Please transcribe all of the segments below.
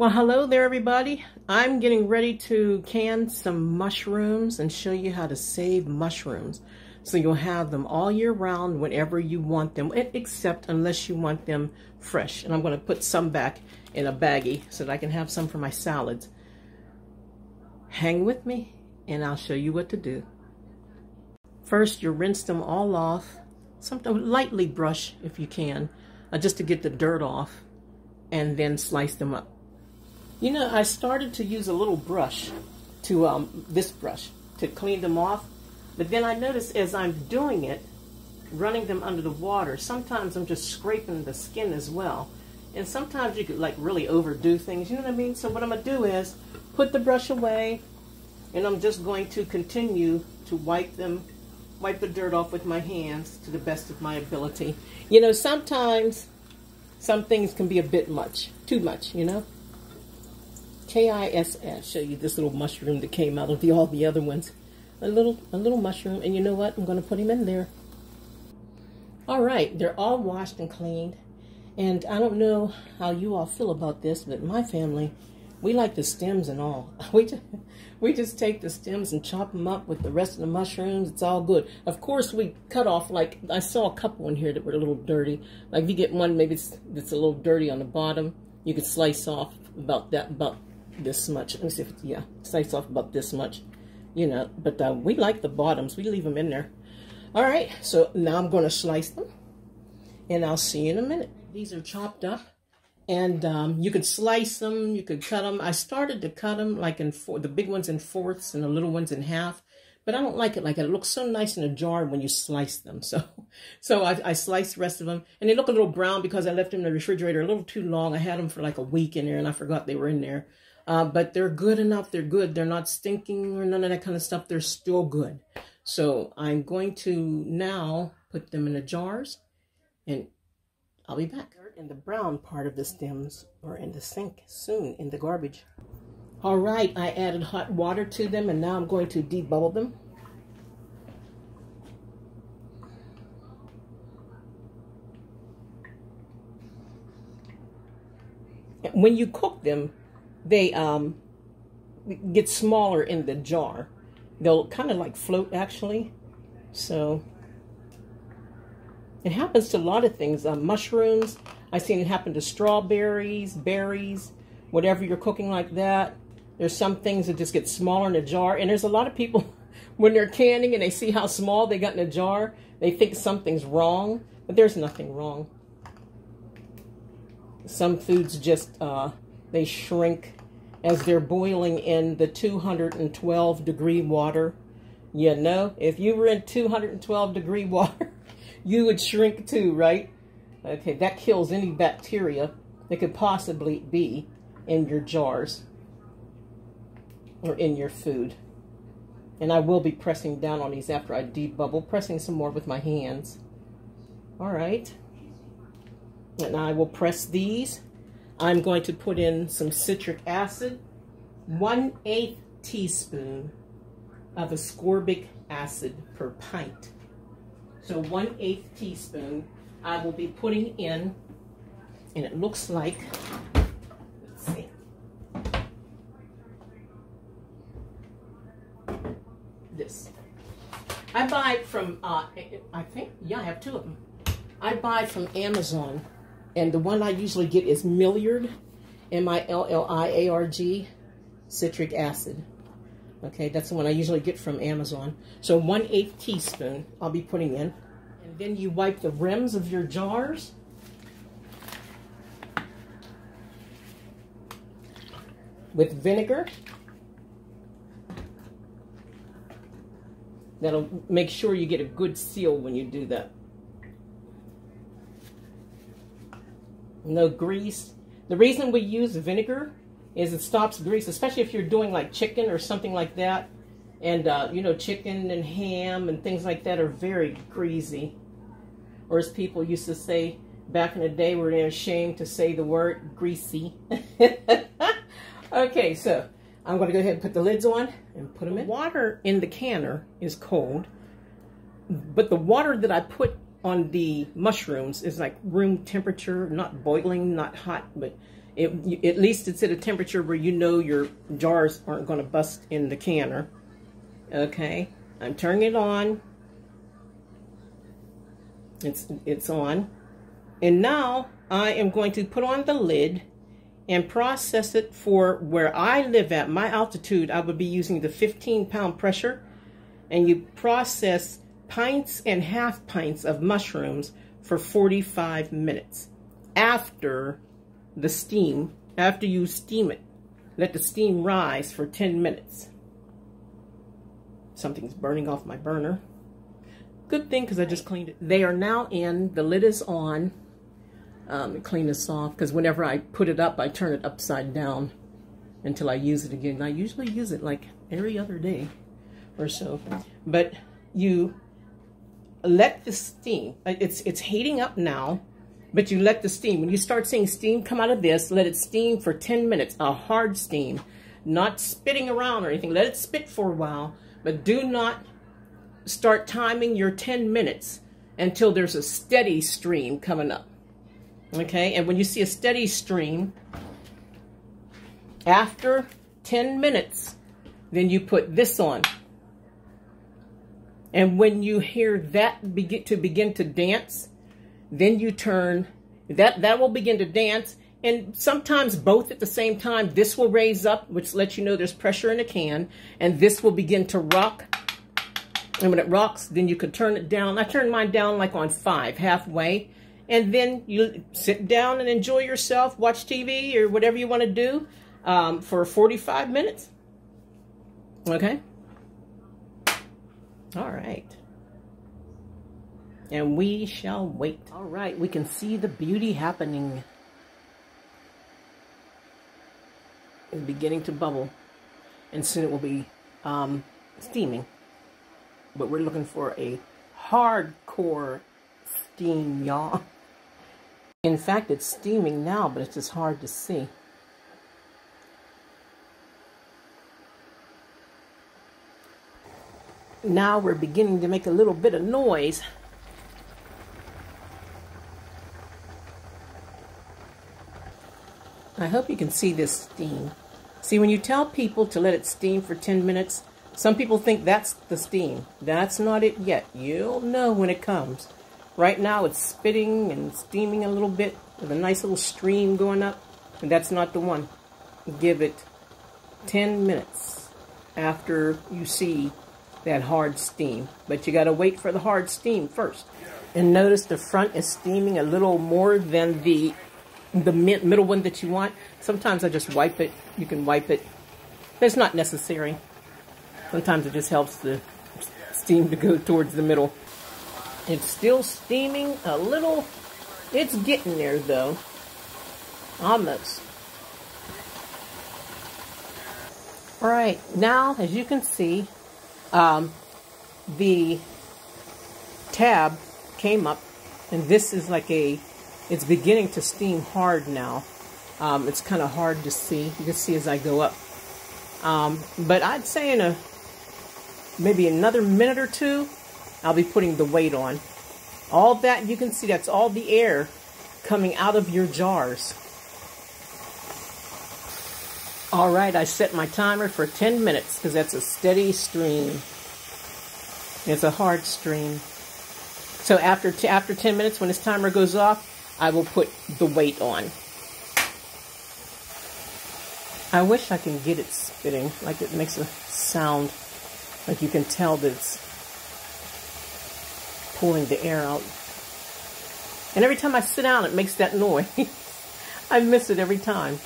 Well, hello there, everybody. I'm getting ready to can some mushrooms and show you how to save mushrooms. So you'll have them all year round whenever you want them, except unless you want them fresh. And I'm going to put some back in a baggie so that I can have some for my salads. Hang with me and I'll show you what to do. First, you rinse them all off. Sometimes lightly brush if you can, just to get the dirt off, and then slice them up. You know, I started to use a little brush to, this brush, to clean them off. But then I noticed as I'm doing it, running them under the water, sometimes I'm just scraping the skin as well. And sometimes you could like really overdo things, you know what I mean? So what I'm going to do is put the brush away, and I'm just going to continue to wipe the dirt off with my hands to the best of my ability. You know, sometimes some things can be a bit much, too much, you know? K-I-S-S. Show you this little mushroom that came out of all the other ones. A little mushroom, and you know what? I'm going to put him in there. All right, they're all washed and cleaned, and I don't know how you all feel about this, but my family, we like the stems and all. We just take the stems and chop them up with the rest of the mushrooms. It's all good. Of course, we cut off, like, I saw a couple in here that were a little dirty. Like, if you get one, maybe that's a little dirty on the bottom, you could slice off about this much. Let me see if it's, yeah, slice off about this much, you know, but we like the bottoms. We leave them in there. All right, so now I'm going to slice them, and I'll see you in a minute. These are chopped up, and you could slice them, you could cut them. I started to cut them like the big ones in fourths and the little ones in half, but I don't like it like that. It looks so nice in a jar when you slice them. So I sliced the rest of them, and they look a little brown because I left them in the refrigerator a little too long. I had them for like a week in there, and I forgot they were in there. But they're good enough. They're good. They're not stinking or none of that kind of stuff. They're still good. So I'm going to now put them in the jars, and I'll be back. And the brown part of the stems are in the sink soon, in the garbage. All right, I added hot water to them, and now I'm going to debubble them. When you cook them, they get smaller in the jar. They'll kind of like float, actually. So it happens to a lot of things. Mushrooms, I've seen it happen to strawberries, berries, whatever you're cooking like that. There's some things that just get smaller in a jar. And there's a lot of people, when they're canning and they see how small they got in a jar, they think something's wrong. But there's nothing wrong. Some foods just, they shrink as they're boiling in the 212-degree water. You know, if you were in 212-degree water, you would shrink too, right? Okay, that kills any bacteria that could possibly be in your jars or in your food. And I will be pressing down on these after I debubble, pressing some more with my hands. All right. And I will press these. I'm going to put in some citric acid, 1/8 teaspoon of ascorbic acid per pint. So 1/8 teaspoon I will be putting in, and it looks like, let's see, this. I buy it from, I think, yeah, I have two of them. I buy from Amazon. And the one I usually get is Milliard, M-I-L-L-I-A-R-G, citric acid. Okay, that's the one I usually get from Amazon. So 1/8 teaspoon I'll be putting in. And then you wipe the rims of your jars. With vinegar. That'll make sure you get a good seal when you do that. No grease. The reason we use vinegar is it stops grease, especially if you're doing like chicken or something like that. And, you know, chicken and ham and things like that are very greasy. Or as people used to say back in the day, where they're ashamed to say the word greasy. Okay, so I'm going to go ahead and put the lids on and put them in. The water in the canner is cold, but the water that I put on the mushrooms is like room temperature, not boiling, not hot, but At least it's at a temperature where you know your jars aren't going to bust in the canner. Okay, I'm turning it on. It's on. And now I am going to put on the lid and process it for where I live at. My altitude, I would be using the 15-pound pressure. And you process pints and half pints of mushrooms for 45 minutes. After the steam, after you steam it, let the steam rise for 10 minutes. Something's burning off my burner. Good thing, because I just cleaned it. They are now in. The lid is on. Clean this off, because whenever I put it up, I turn it upside down until I use it again. I usually use it like every other day or so. But you let the steam, it's heating up now, but you let the steam, when you start seeing steam come out of this, let it steam for 10 minutes, a hard steam, not spitting around or anything. Let it spit for a while, but do not start timing your 10 minutes until there's a steady stream coming up. Okay, and when you see a steady stream, after 10 minutes, then you put this on. And when you hear that begin to dance, then you turn, that will begin to dance. And sometimes both at the same time. This will raise up, which lets you know there's pressure in the can. And this will begin to rock. And when it rocks, then you can turn it down. I turn mine down like on 5, halfway. And then you sit down and enjoy yourself, watch TV or whatever you want to do for 45 minutes. Okay? All right. And we shall wait. All right, we can see the beauty happening. It's beginning to bubble. And soon it will be steaming. But we're looking for a hardcore steam, y'all. In fact, it's steaming now, but it's just hard to see. Now we're beginning to make a little bit of noise. I hope you can see this steam. See, when you tell people to let it steam for 10 minutes, some people think that's the steam. That's not it yet. You'll know when it comes. Right now it's spitting and steaming a little bit with a nice little stream going up. And that's not the one. Give it 10 minutes after you see that hard steam. But you got to wait for the hard steam first. And notice the front is steaming a little more than the middle one that you want. Sometimes I just wipe it. You can wipe it. It's not necessary. Sometimes it just helps the steam to go towards the middle. It's still steaming a little. It's getting there though. Almost. All right, now as you can see, the tab came up, and this is like it's beginning to steam hard now. It's kind of hard to see. You can see as I go up. But I'd say in maybe another minute or two, I'll be putting the weight on. All that, you can see that's all the air coming out of your jars. All right, I set my timer for 10 minutes because that's a steady stream. It's a hard stream. So after 10 minutes, when this timer goes off, I will put the weight on. I wish I can get it spitting, like it makes a sound, like you can tell that it's pulling the air out. And every time I sit down, it makes that noise. I miss it every time.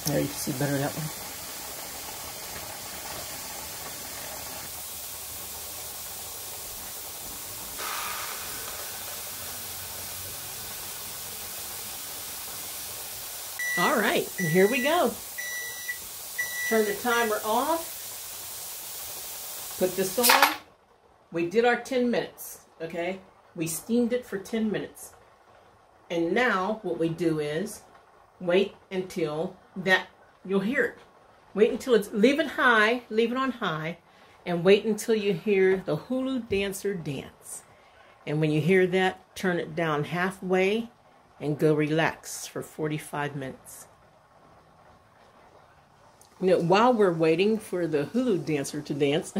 There, you can see better that one. All right, and here we go. Turn the timer off. Put this on. We did our 10 minutes, okay? We steamed it for 10 minutes. And now what we do is wait until that, you'll hear it. Wait until it's, leave it on high, and wait until you hear the hula dancer dance. And when you hear that, turn it down halfway and go relax for 45 minutes. You know, while we're waiting for the hula dancer to dance,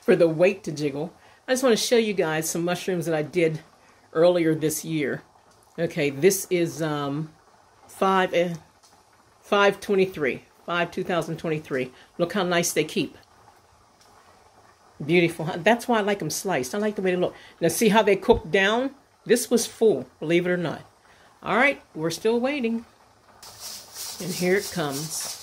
for the weight to jiggle, I just want to show you guys some mushrooms that I did earlier this year. Okay, this is 5/2023. Look how nice they keep. Beautiful. That's why I like them sliced. I like the way they look. Now see how they cook down? This was full, believe it or not. All right, we're still waiting. And here it comes.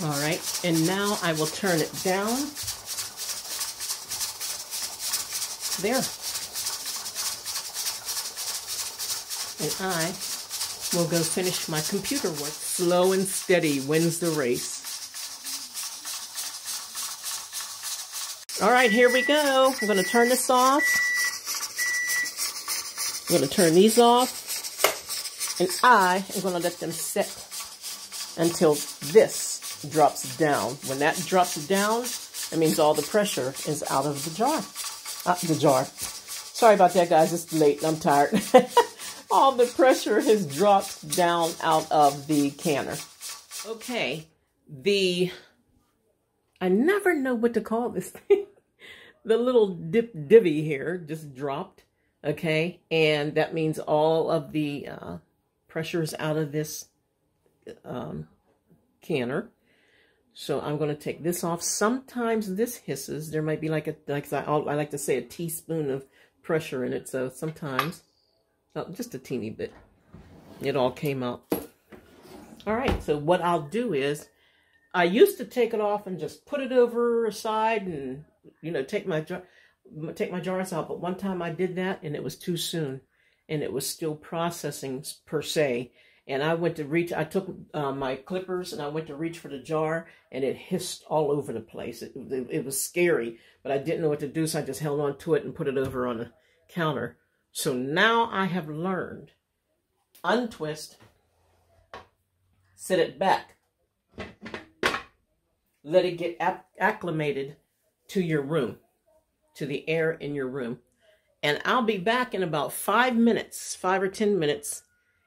All right, and now I will turn it down. There. And I will go finish my computer work. Slow and steady wins the race. All right, here we go. I'm going to turn this off. I'm going to turn these off. And I am going to let them sit until this drops down. When that drops down, that means all the pressure is out of the jar. Sorry about that, guys. It's late. I'm tired. All the pressure has dropped down out of the canner. Okay. I never know what to call this thing. The little divvy here just dropped. Okay. And that means all of the pressure is out of this canner. So I'm going to take this off. Sometimes this hisses. There might be like I like to say, a teaspoon of pressure in it. So sometimes, just a teeny bit. It all came out. All right. So what I'll do is, I used to take it off and just put it over aside and, you know, take my jars out. But one time I did that and it was too soon, and it was still processing per se. And I went to reach, I took my clippers and I went to reach for the jar, and it hissed all over the place. It was scary, but I didn't know what to do, so I just held on to it and put it over on the counter. So now I have learned, untwist, set it back, let it get acclimated to your room, to the air in your room. And I'll be back in about 5 minutes, 5 or 10 minutes.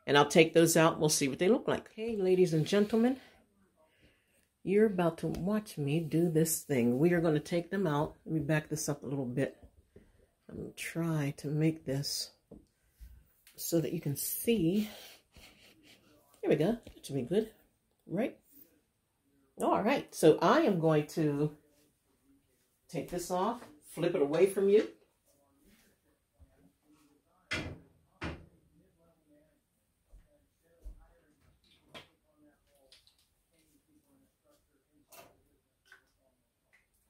And I'll take those out and we'll see what they look like. Okay, ladies and gentlemen, you're about to watch me do this thing. We are going to take them out. Let me back this up a little bit. I'm going to try to make this so that you can see. Here we go. That should be good, right? All right, so I am going to take this off, flip it away from you.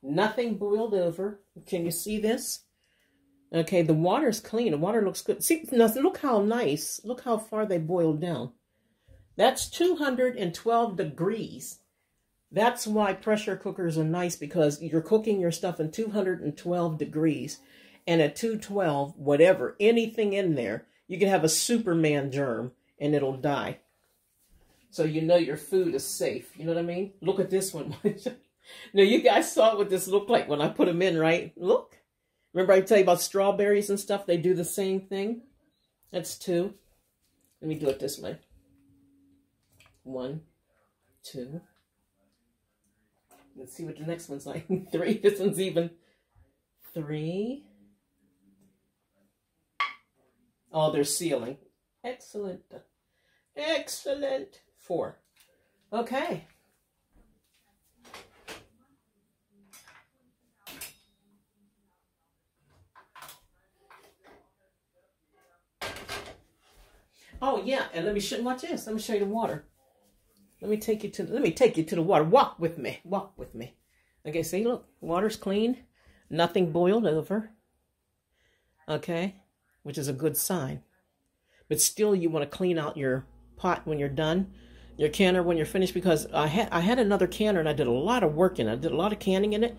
Nothing boiled over. Can you see this? Okay, the water's clean. The water looks good. See, now look how nice. Look how far they boiled down. That's 212 degrees. That's why pressure cookers are nice, because you're cooking your stuff in 212 degrees. And at 212, whatever, anything in there, you can have a Superman germ and it'll die. So you know your food is safe. You know what I mean? Look at this one. Now, you guys saw what this looked like when I put them in, right? Look. Remember I tell you about strawberries and stuff? They do the same thing. That's 2. Let me do it this way. 1, 2. Let's see what the next one's like. 3. This one's even. 3. Oh, they're sealing. Excellent. Excellent. 4. Okay. Oh yeah, and watch this. Let me show you the water. Let me take you to the water. Walk with me. Walk with me. Okay, see, look, water's clean. Nothing boiled over. Okay, which is a good sign. But still, you want to clean out your pot when you're done, your canner when you're finished, because I had another canner and I did a lot of work in it. I did a lot of canning in it.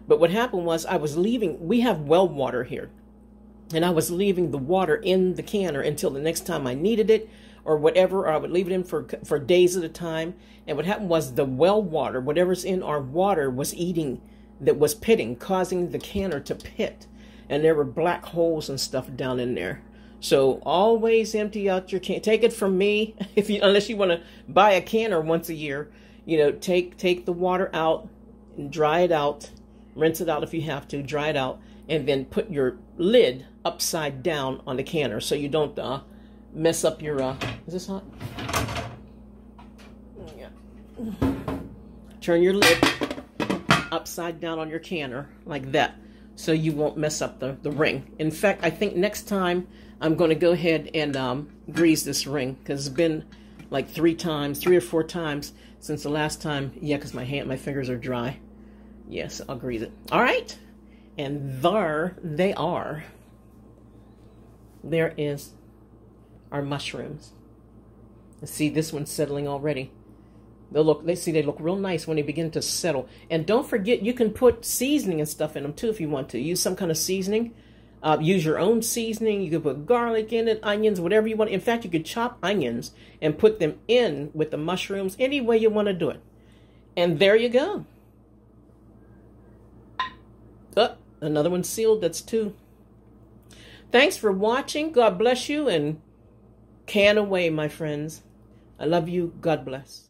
But what happened was I was leaving. We have well water here. And I was leaving the water in the canner until the next time I needed it or whatever, or I would leave it in for days at a time. And what happened was the well water, whatever's in our water, was eating that was pitting, causing the canner to pit. And there were black holes and stuff down in there. So always empty out your can. Take it from me, unless you want to buy a canner once a year. You know, take the water out and dry it out. Rinse it out if you have to. Dry it out, and then put your lid upside down on the canner so you don't mess up your. Is this hot? Yeah. Turn your lid upside down on your canner like that, so you won't mess up the ring. In fact, I think next time I'm going to go ahead and grease this ring, because it's been like 3 or 4 times since the last time. Yeah, because my fingers are dry. Yes, I'll grease it. All right, and there they are. There is our mushrooms. See, this one's settling already. They look real nice when they begin to settle. And don't forget, you can put seasoning and stuff in them too if you want to. Use some kind of seasoning. Use your own seasoning. You could put garlic in it, onions, whatever you want. In fact, you could chop onions and put them in with the mushrooms, any way you want to do it. And there you go. Oh, another one sealed. That's 2. Thanks for watching. God bless you, and can away, my friends. I love you. God bless.